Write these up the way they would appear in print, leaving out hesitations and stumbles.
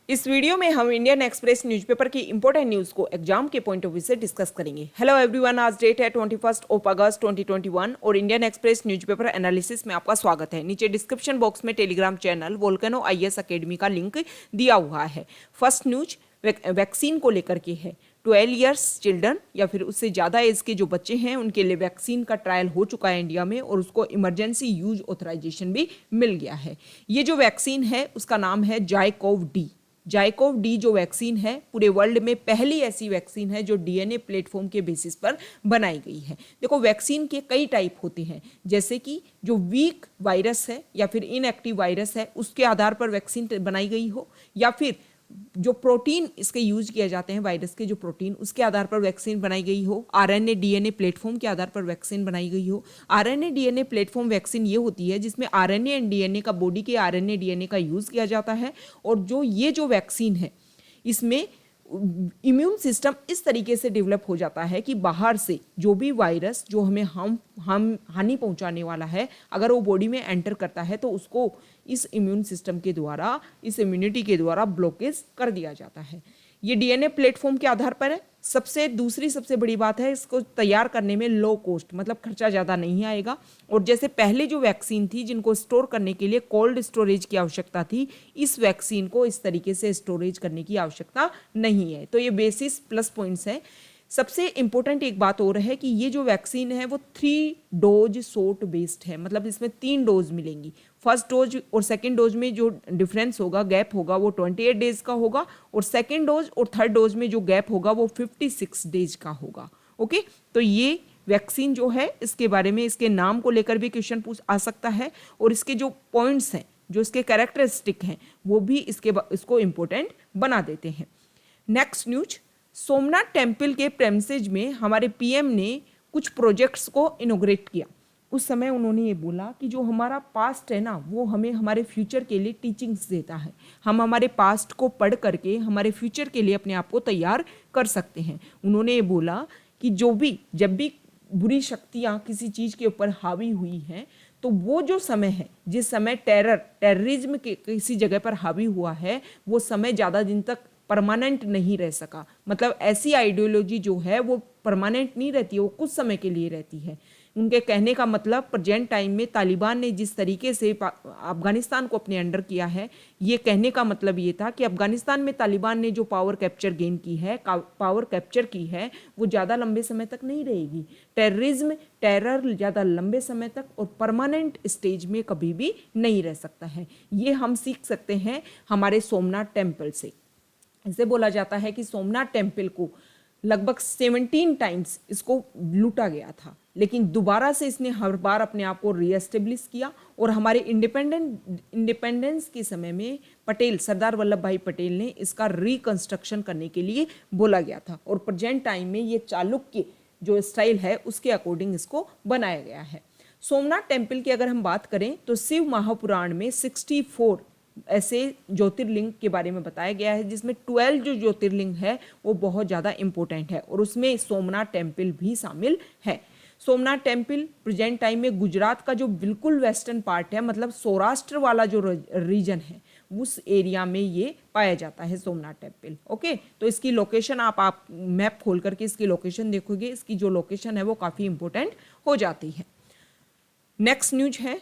इस वीडियो में हम इंडियन एक्सप्रेस न्यूज़पेपर की इंपॉर्टेंट न्यूज़ को एग्जाम के पॉइंट ऑफ व्यू से डिस्कस करेंगे। हेलो एवरीवन, आज डेट है 21 अगस्त 2021 और इंडियन एक्सप्रेस न्यूज़पेपर एनालिसिस में आपका स्वागत है। नीचे डिस्क्रिप्शन बॉक्स में Telegram channel volcano IAS academy का लिंक दिया हुआ है। फर्स्ट न्यूज वैक्सीन को लेकर के है। 12 ईयर्स चिल्ड्रन या फिर उससे ज़्यादा एज के जो बच्चे हैं उनके लिए वैक्सीन का ट्रायल हो चुका है इंडिया में और उसको इमरजेंसी यूज ऑथराइजेशन भी मिल गया है। ये जो वैक्सीन है उसका नाम है जाइकोव-डी। जाइकोव-डी जो वैक्सीन है पूरे वर्ल्ड में पहली ऐसी वैक्सीन है जो डीएनए प्लेटफॉर्म के बेसिस पर बनाई गई है। देखो, वैक्सीन के कई टाइप होते हैं, जैसे कि जो वीक वायरस है या फिर इनएक्टिव वायरस है उसके आधार पर वैक्सीन बनाई गई हो, या फिर जो प्रोटीन इसके यूज किए जाते हैं वायरस के जो प्रोटीन उसके आधार पर वैक्सीन बनाई गई हो, आरएनए डीएनए प्लेटफॉर्म के आधार पर वैक्सीन बनाई गई हो। आरएनए डीएनए प्लेटफॉर्म वैक्सीन ये होती है जिसमें आरएनए एंड डीएनए का बॉडी के आरएनए डीएनए का यूज किया जाता है और ये जो वैक्सीन है इसमें इम्यून सिस्टम इस तरीके से डेवलप हो जाता है कि बाहर से जो भी वायरस जो हमें हम हानि पहुंचाने वाला है अगर वो बॉडी में एंटर करता है तो उसको इस इम्यून सिस्टम के द्वारा, इस इम्यूनिटी के द्वारा ब्लॉकेज कर दिया जाता है। ये डीएनए प्लेटफॉर्म के आधार पर है। दूसरी सबसे बड़ी बात है, इसको तैयार करने में लो कॉस्ट, मतलब खर्चा ज़्यादा नहीं आएगा। और जैसे पहले जो वैक्सीन थी जिनको स्टोर करने के लिए कोल्ड स्टोरेज की आवश्यकता थी, इस वैक्सीन को इस तरीके से स्टोरेज करने की आवश्यकता नहीं है। तो ये बेसिस प्लस पॉइंट्स हैं। सबसे इंपॉर्टेंट एक बात और है कि ये जो वैक्सीन है वो 3 डोज शॉट बेस्ड है, मतलब इसमें 3 डोज मिलेंगी। फर्स्ट डोज और सेकेंड डोज में जो डिफरेंस होगा, गैप होगा, वो 28 डेज का होगा और सेकेंड डोज और थर्ड डोज में जो गैप होगा वो 56 डेज का होगा। ओके, तो ये वैक्सीन जो है इसके बारे में, इसके नाम को लेकर भी क्वेश्चन पूछ आ सकता है और इसके जो पॉइंट्स हैं, जो इसके कैरेक्टरिस्टिक हैं, वो भी इसको इम्पोर्टेंट बना देते हैं। नेक्स्ट न्यूज, सोमनाथ टेम्पल के प्रेमिसेज में हमारे पीएम ने कुछ प्रोजेक्ट्स को इनोग्रेट किया। उस समय उन्होंने ये बोला कि जो हमारा पास्ट है ना वो हमें हमारे फ्यूचर के लिए टीचिंग्स देता है। हम हमारे पास्ट को पढ़ करके हमारे फ्यूचर के लिए अपने आप को तैयार कर सकते हैं। उन्होंने ये बोला कि जब भी बुरी शक्तियाँ किसी चीज़ के ऊपर हावी हुई हैं तो वो जो समय है, जिस समय टेररिज्म के किसी जगह पर हावी हुआ है, वो समय ज़्यादा दिन तक परमानेंट नहीं रह सका। मतलब ऐसी आइडियोलॉजी जो है वो परमानेंट नहीं रहती है, वो कुछ समय के लिए रहती है। उनके कहने का मतलब प्रेजेंट टाइम में तालिबान ने जिस तरीके से अफगानिस्तान को अपने अंडर किया है, ये कहने का मतलब ये था कि अफगानिस्तान में तालिबान ने जो पावर कैप्चर की है वो ज़्यादा लंबे समय तक नहीं रहेगी। टेरर ज़्यादा लंबे समय तक और परमानेंट स्टेज में कभी भी नहीं रह सकता है। ये हम सीख सकते हैं हमारे सोमनाथ टेम्पल से। ऐसे बोला जाता है कि सोमनाथ टेम्पल को लगभग 17 टाइम्स इसको लूटा गया था, लेकिन दोबारा से इसने हर बार अपने आप को रीएस्टेब्लिश किया और हमारे इंडिपेंडेंस के समय में सरदार वल्लभ भाई पटेल ने इसका रिकंस्ट्रक्शन करने के लिए बोला गया था और प्रेजेंट टाइम में ये चालुक्य जो स्टाइल है उसके अकॉर्डिंग इसको बनाया गया है। सोमनाथ टेम्पल की अगर हम बात करें तो शिव महापुराण में 64 ऐसे ज्योतिर्लिंग के बारे में बताया गया है, जिसमें 12 जो ज्योतिर्लिंग है वो बहुत ज़्यादा इंपॉर्टेंट है और उसमें सोमनाथ टेम्पल भी शामिल है। सोमनाथ टेम्पल प्रेजेंट टाइम में गुजरात का जो बिल्कुल वेस्टर्न पार्ट है, मतलब सौराष्ट्र वाला जो रीजन है उस एरिया में ये पाया जाता है सोमनाथ टेम्पल। ओके, तो इसकी लोकेशन आप मैप खोल करके इसकी लोकेशन देखोगे, इसकी जो लोकेशन है वो काफ़ी इंपॉर्टेंट हो जाती है। नेक्स्ट न्यूज है,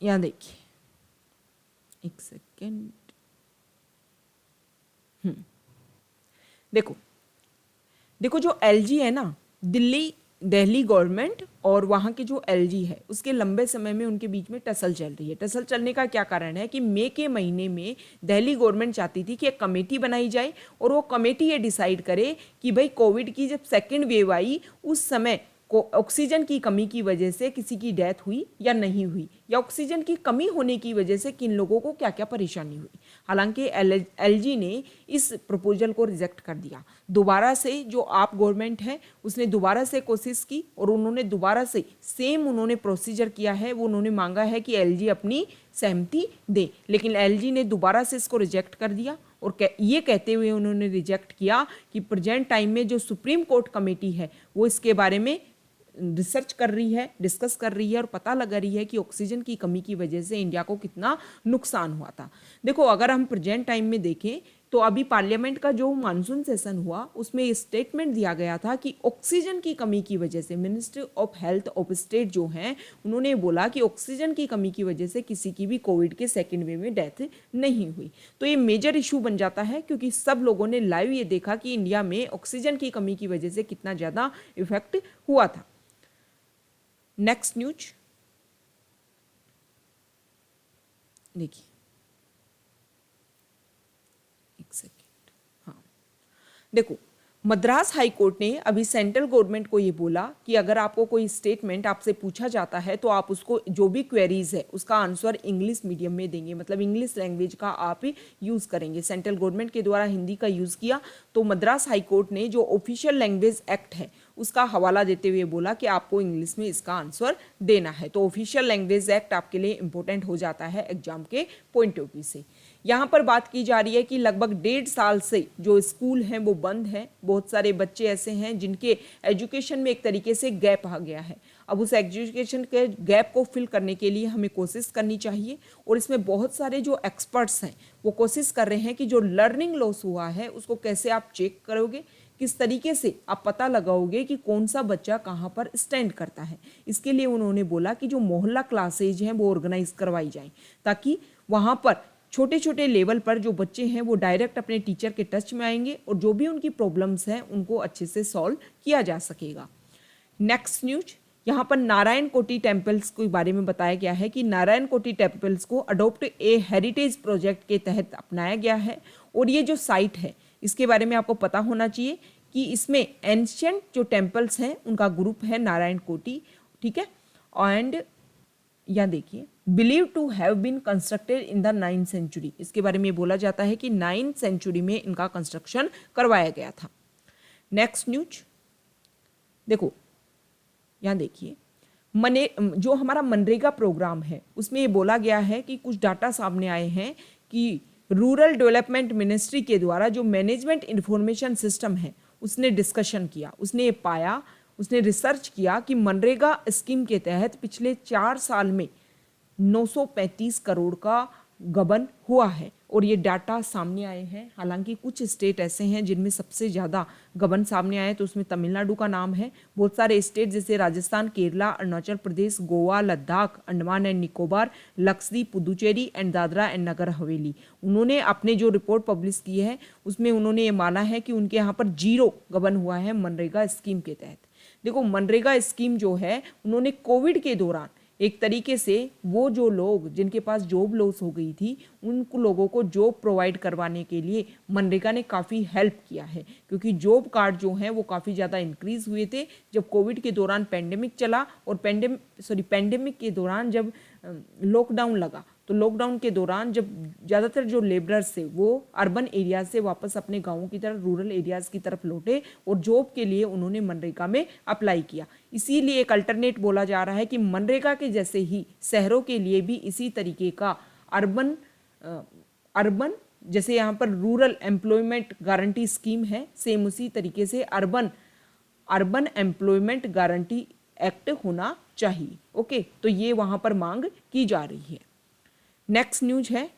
यहाँ देखिए, एक सेकेंड। देखो जो एलजी है ना, दिल्ली गवर्नमेंट और वहाँ की जो एलजी है उसके लंबे समय में उनके बीच में टसल चल रही है। टसल चलने का क्या कारण है कि मई के महीने में दिल्ली गवर्नमेंट चाहती थी कि एक कमेटी बनाई जाए और वो कमेटी ये डिसाइड करे कि भाई कोविड की जब सेकेंड वेव आई उस समय को ऑक्सीजन की कमी की वजह से किसी की डेथ हुई या नहीं हुई, या ऑक्सीजन की कमी होने की वजह से किन लोगों को क्या क्या परेशानी हुई। हालांकि एलजी ने इस प्रपोजल को रिजेक्ट कर दिया। दोबारा से जो आप गवर्नमेंट है उसने दोबारा से कोशिश की और उन्होंने दोबारा से उन्होंने प्रोसीजर किया है। वो उन्होंने मांगा है कि एलजी अपनी सहमति दे, लेकिन एलजी ने दोबारा से इसको रिजेक्ट कर दिया और ये कहते हुए उन्होंने रिजेक्ट किया कि प्रेजेंट टाइम में जो सुप्रीम कोर्ट कमेटी है वो इसके बारे में रिसर्च कर रही है, डिस्कस कर रही है और पता लगा रही है कि ऑक्सीजन की कमी की वजह से इंडिया को कितना नुकसान हुआ था। देखो, अगर हम प्रेजेंट टाइम में देखें तो अभी पार्लियामेंट का जो मानसून सेशन हुआ उसमें स्टेटमेंट दिया गया था कि ऑक्सीजन की कमी की वजह से ministry of health of state जो हैं उन्होंने बोला कि ऑक्सीजन की कमी की वजह से किसी की भी कोविड के सेकेंड वेव में डेथ नहीं हुई। तो ये मेजर इशू बन जाता है क्योंकि सब लोगों ने लाइव ये देखा कि इंडिया में ऑक्सीजन की कमी की वजह से कितना ज़्यादा इफेक्ट हुआ था। नेक्स्ट न्यूज देखिए, एक सेकेंड। हाँ, देखो, मद्रास हाई कोर्ट ने अभी सेंट्रल गवर्नमेंट को ये बोला कि अगर आपको कोई स्टेटमेंट आपसे पूछा जाता है तो आप उसको जो भी क्वेरीज है उसका आंसर इंग्लिश मीडियम में देंगे, मतलब इंग्लिश लैंग्वेज का आप यूज़ करेंगे। सेंट्रल गवर्नमेंट के द्वारा हिंदी का यूज़ किया तो मद्रास हाई कोर्ट ने जो ऑफिशियल लैंग्वेज एक्ट है उसका हवाला देते हुए बोला कि आपको इंग्लिश में इसका आंसर देना है। तो ऑफिशियल लैंग्वेज एक्ट आपके लिए इंपॉर्टेंट हो जाता है एग्जाम के पॉइंट ऑफ व्यू से। यहाँ पर बात की जा रही है कि लगभग 1.5 साल से जो स्कूल हैं वो बंद हैं। बहुत सारे बच्चे ऐसे हैं जिनके एजुकेशन में एक तरीके से गैप आ गया है। अब उस एजुकेशन के गैप को फिल करने के लिए हमें कोशिश करनी चाहिए और इसमें बहुत सारे जो एक्सपर्ट्स हैं वो कोशिश कर रहे हैं कि जो लर्निंग लॉस हुआ है उसको कैसे आप चेक करोगे, किस तरीके से आप पता लगाओगे कि कौन सा बच्चा कहाँ पर स्टैंड करता है। इसके लिए उन्होंने बोला कि जो मोहल्ला क्लासेज हैं वो ऑर्गेनाइज करवाई जाएं ताकि वहाँ पर छोटे छोटे लेवल पर जो बच्चे हैं वो डायरेक्ट अपने टीचर के टच में आएंगे और जो भी उनकी प्रॉब्लम्स हैं उनको अच्छे से सॉल्व किया जा सकेगा। नेक्स्ट न्यूज, यहाँ पर नारायण कोटी टेम्पल्स के बारे में बताया गया है कि नारायण कोटी टेम्पल्स को अडोप्ट ए हेरिटेज प्रोजेक्ट के तहत अपनाया गया है। और ये जो साइट है इसके बारे में आपको पता होना चाहिए कि इसमें एंशियंट जो टेम्पल्स हैं उनका ग्रुप है नारायण कोटी, ठीक है। एंड यहाँ देखिए, believe to have been constructed in the 9th century, इसके बारे में बोला जाता है कि 9th सेंचुरी में इनका कंस्ट्रक्शन करवाया गया था। नेक्स्ट न्यूज देखो, यहाँ देखिए, जो हमारा मनरेगा प्रोग्राम है उसमें ये बोला गया है कि कुछ डाटा सामने आए हैं कि रूरल डेवलपमेंट मिनिस्ट्री के द्वारा जो मैनेजमेंट इंफॉर्मेशन सिस्टम है उसने डिस्कशन किया, उसने ये पाया, उसने रिसर्च किया कि मनरेगा स्कीम के तहत पिछले 4 साल में 935 करोड़ का गबन हुआ है और ये डाटा सामने आए हैं। हालांकि कुछ स्टेट ऐसे हैं जिनमें सबसे ज़्यादा गबन सामने आए, तो उसमें तमिलनाडु का नाम है। बहुत सारे स्टेट जैसे Rajasthan, Kerala, Arunachal Pradesh, Goa, Ladakh, Andaman and Nicobar, Lakshadweep, Puducherry and Dadra and Nagar Haveli, उन्होंने अपने जो रिपोर्ट पब्लिश की है उसमें उन्होंने ये माना है कि उनके यहाँ पर 0 गबन हुआ है मनरेगा स्कीम के तहत। देखो, मनरेगा स्कीम जो है उन्होंने कोविड के दौरान एक तरीके से वो जो लोग जिनके पास जॉब लॉस हो गई थी उन लोगों को जॉब प्रोवाइड करवाने के लिए मनरेगा ने काफ़ी हेल्प किया है, क्योंकि जॉब कार्ड जो हैं वो काफ़ी ज़्यादा इंक्रीज हुए थे जब कोविड के दौरान पेंडेमिक चला। और पेंडेमिक के दौरान जब लॉकडाउन लगा तो लॉकडाउन के दौरान जब ज़्यादातर जो लेबरर्स थे वो अर्बन एरियाज से वापस अपने गाँवों की तरफ, रूरल एरियाज़ की तरफ लौटे और जॉब के लिए उन्होंने मनरेगा में अप्लाई किया। इसीलिए एक अल्टरनेट बोला जा रहा है कि मनरेगा के जैसे ही शहरों के लिए भी इसी तरीके का अर्बन जैसे यहाँ पर रूरल एम्प्लॉयमेंट गारंटी स्कीम है, सेम उसी तरीके से अर्बन एम्प्लॉयमेंट गारंटी एक्ट होना चाहिए। ओके, तो ये वहाँ पर मांग की जा रही है। नेक्स्ट न्यूज है,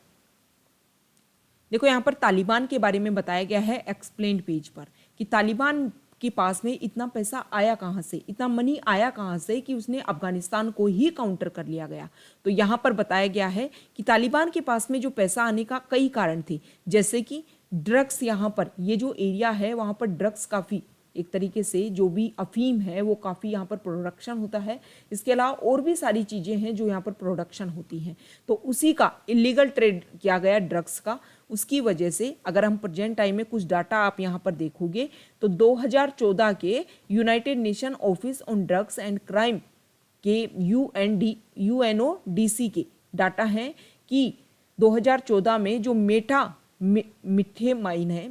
देखो यहाँ पर तालिबान के बारे में बताया गया है एक्सप्लेन्ड पेज पर कि तालिबान के पास में इतना पैसा आया कहाँ से, इतना मनी आया कहाँ से कि उसने अफगानिस्तान को ही काउंटर कर लिया गया। तो यहाँ पर बताया गया है कि तालिबान के पास में जो पैसा आने का कई कारण थे, जैसे कि ड्रग्स, यहाँ पर ये जो एरिया है वहाँ पर ड्रग्स काफ़ी, एक तरीके से जो भी अफीम है वो काफ़ी यहाँ पर प्रोडक्शन होता है। इसके अलावा और भी सारी चीज़ें हैं जो यहाँ पर प्रोडक्शन होती हैं, तो उसी का इलीगल ट्रेड किया गया ड्रग्स का। उसकी वजह से अगर हम प्रेजेंट टाइम में कुछ डाटा आप यहाँ पर देखोगे तो 2014 के United nation office on drugs and crime के UNODC के डाटा हैं कि 2014 में जो मेटाफिटेमाइन है,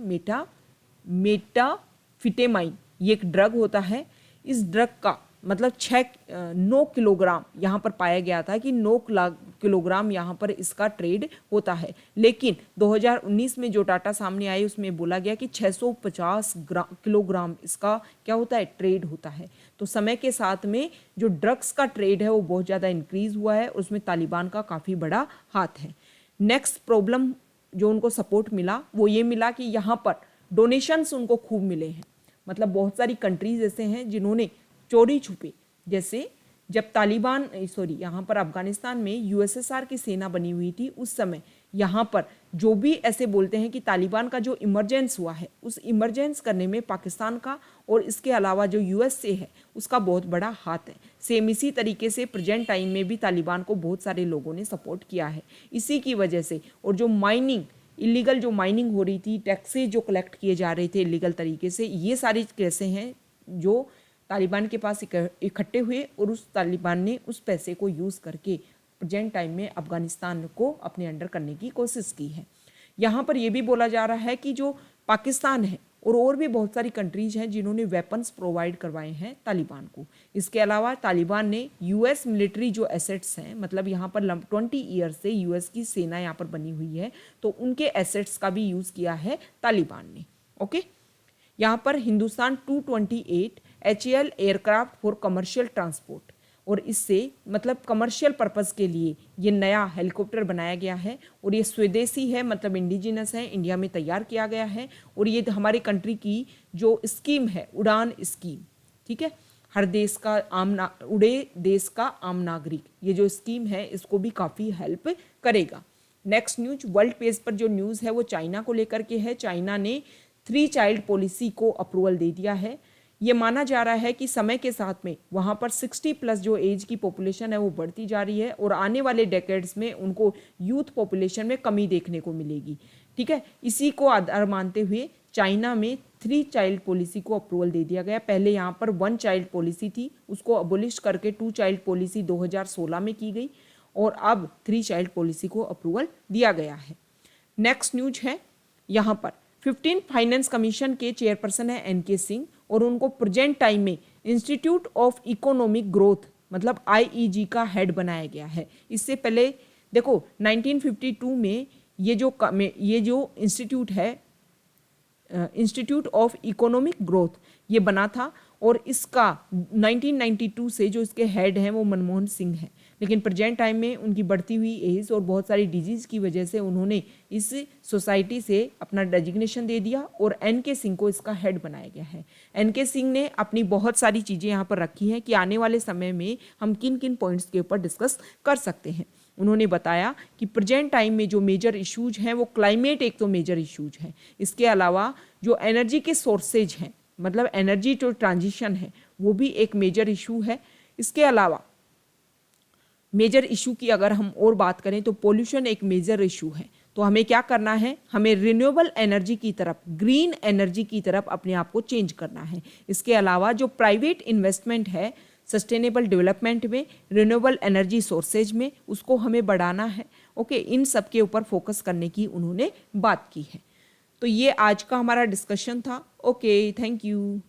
मेटाफिटेमाइन ये एक ड्रग होता है, इस ड्रग का मतलब 9 किलोग्राम यहाँ पर पाया गया था कि 9 किलोग्राम यहाँ पर इसका ट्रेड होता है। लेकिन 2019 में जो डाटा सामने आई उसमें बोला गया कि 650 किलोग्राम इसका क्या होता है, ट्रेड होता है। तो समय के साथ में जो ड्रग्स का ट्रेड है वो बहुत ज़्यादा इंक्रीज हुआ है, उसमें तालिबान का काफ़ी बड़ा हाथ है। नेक्स्ट प्रॉब्लम जो उनको सपोर्ट मिला वो ये मिला कि यहाँ पर डोनेशंस उनको खूब मिले हैं। मतलब बहुत सारी कंट्रीज ऐसे हैं जिन्होंने चोरी छुपे, जैसे जब तालिबान यहाँ पर अफगानिस्तान में यूएसएसआर की सेना बनी हुई थी उस समय यहाँ पर जो भी ऐसे बोलते हैं कि तालिबान का जो इमरजेंस हुआ है उस इमरजेंस करने में पाकिस्तान का और इसके अलावा जो यूएसए है उसका बहुत बड़ा हाथ है। सेम इसी तरीके से प्रेजेंट टाइम में भी तालिबान को बहुत सारे लोगों ने सपोर्ट किया है इसी की वजह से। और जो माइनिंग इलीगल जो माइनिंग हो रही थी, टैक्सेस जो कलेक्ट किए जा रहे थे इलीगल तरीके से, ये सारी कैसे हैं जो तालिबान के पास इकट्ठे हुए और उस तालिबान ने उस पैसे को यूज़ करके प्रेजेंट टाइम में अफगानिस्तान को अपने अंडर करने की कोशिश की है। यहाँ पर यह भी बोला जा रहा है कि जो पाकिस्तान है और भी बहुत सारी कंट्रीज हैं जिन्होंने वेपन्स प्रोवाइड करवाए हैं तालिबान को। इसके अलावा तालिबान ने यूएस मिलिट्री जो एसेट्स हैं, मतलब यहाँ पर 20 ईयर से यूएस की सेना यहाँ पर बनी हुई है, तो उनके एसेट्स का भी यूज़ किया है तालिबान ने। ओके, यहाँ पर Hindustan 228 HAL aircraft for commercial transport, और इससे मतलब कमर्शियल पर्पस के लिए ये नया हेलीकॉप्टर बनाया गया है और ये स्वदेशी है, मतलब इंडिजिनस है, इंडिया में तैयार किया गया है। और ये हमारे कंट्री की जो स्कीम है उड़ान स्कीम, ठीक है, हर देश का उड़े देश का आम नागरिक, ये जो स्कीम है इसको भी काफ़ी हेल्प करेगा। नेक्स्ट न्यूज, वर्ल्ड पेज पर जो न्यूज़ है वो चाइना को लेकर के है। चाइना ने 3 चाइल्ड पॉलिसी को अप्रूवल दे दिया है। ये माना जा रहा है कि समय के साथ में वहाँ पर 60+ जो एज की पॉपुलेशन है वो बढ़ती जा रही है और आने वाले डेकेड्स में उनको यूथ पॉपुलेशन में कमी देखने को मिलेगी। ठीक है, इसी को आधार मानते हुए चाइना में 3 चाइल्ड पॉलिसी को अप्रूवल दे दिया गया। पहले यहाँ पर 1 चाइल्ड पॉलिसी थी, उसको अबोलिश करके 2 चाइल्ड पॉलिसी 2016 में की गई और अब 3 चाइल्ड पॉलिसी को अप्रूवल दिया गया है। नेक्स्ट न्यूज है, यहाँ पर 15 फाइनेंस कमीशन के चेयरपर्सन है NK सिंह और उनको प्रेजेंट टाइम में इंस्टीट्यूट ऑफ इकोनॉमिक ग्रोथ मतलब IEG का हेड बनाया गया है। इससे पहले देखो 1952 में ये जो इंस्टीट्यूट है, इंस्टीट्यूट ऑफ इकोनॉमिक ग्रोथ, ये बना था और इसका 1992 से जो इसके हेड हैं वो मनमोहन सिंह हैं। लेकिन प्रेजेंट टाइम में उनकी बढ़ती हुई एज और बहुत सारी डिजीज़ की वजह से उन्होंने इस सोसाइटी से अपना डेजिग्नेशन दे दिया और NK सिंह को इसका हेड बनाया गया है। NK सिंह ने अपनी बहुत सारी चीज़ें यहाँ पर रखी हैं कि आने वाले समय में हम किन किन पॉइंट्स के ऊपर डिस्कस कर सकते हैं। उन्होंने बताया कि प्रेजेंट टाइम में जो मेजर इश्यूज हैं वो क्लाइमेट एक तो मेजर इश्यूज है, इसके अलावा जो एनर्जी के सोर्सेज हैं मतलब एनर्जी जो ट्रांजिशन है वो भी एक मेजर इशू है। इसके अलावा मेजर इशू की अगर हम और बात करें तो पोल्यूशन एक मेजर इशू है। तो हमें क्या करना है, हमें रिन्यूएबल एनर्जी की तरफ, ग्रीन एनर्जी की तरफ अपने आप को चेंज करना है। इसके अलावा जो प्राइवेट इन्वेस्टमेंट है सस्टेनेबल डेवलपमेंट में, रिन्यूएबल एनर्जी सोर्सेज में, उसको हमें बढ़ाना है। ओके, इन सब के ऊपर फोकस करने की उन्होंने बात की है। तो ये आज का हमारा डिस्कशन था। Okay, thank you.